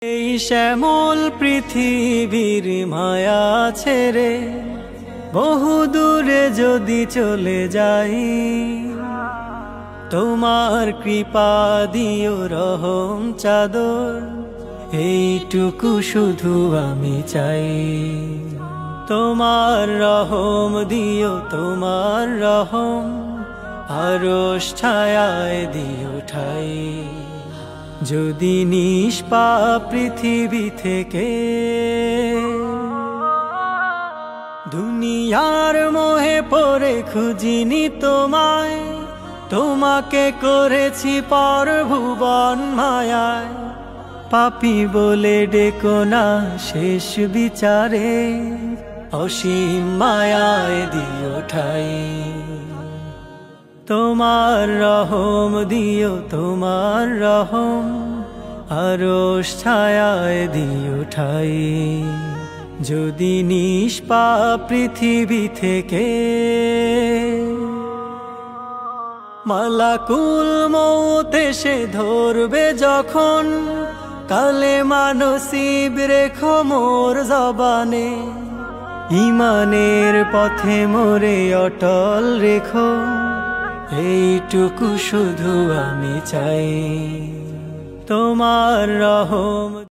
এই শ্যামল পৃথিবীর মায়া ছেড়ে বহু দূরে যদি চলে যাই, তোমার কৃপা দিও রহম চাদর, এইটুকু শুধু আমি চাই। তোমার রহম দিও, তোমার রহম আরশ ছায়ায় দিও ঠাই। যদি নিষ্পাপ পৃথিবী থেকে দুনিয়ার মোহে পড়ে খুঁজিনি তোমায়, তোমাকে করেছি পর ভুবন মায়ায়। পাপী বলে ডেকো না শেষ বিচারে, অসীম মায়ায় দিও ঠাই। তোমার রহম দিও, তোমার রহম আরশ ছায়ায় দিও ঠাই। যদি নিষ্পাপ পৃথিবী থেকে মালাকুল মউত এসে ধরবে যখন, কালেমা নসিব রেখো মোর জবানে। ঈমানের পথে মোরে অটল রেখো, এইটুকু শুধু আমি চাই। তোমার রহম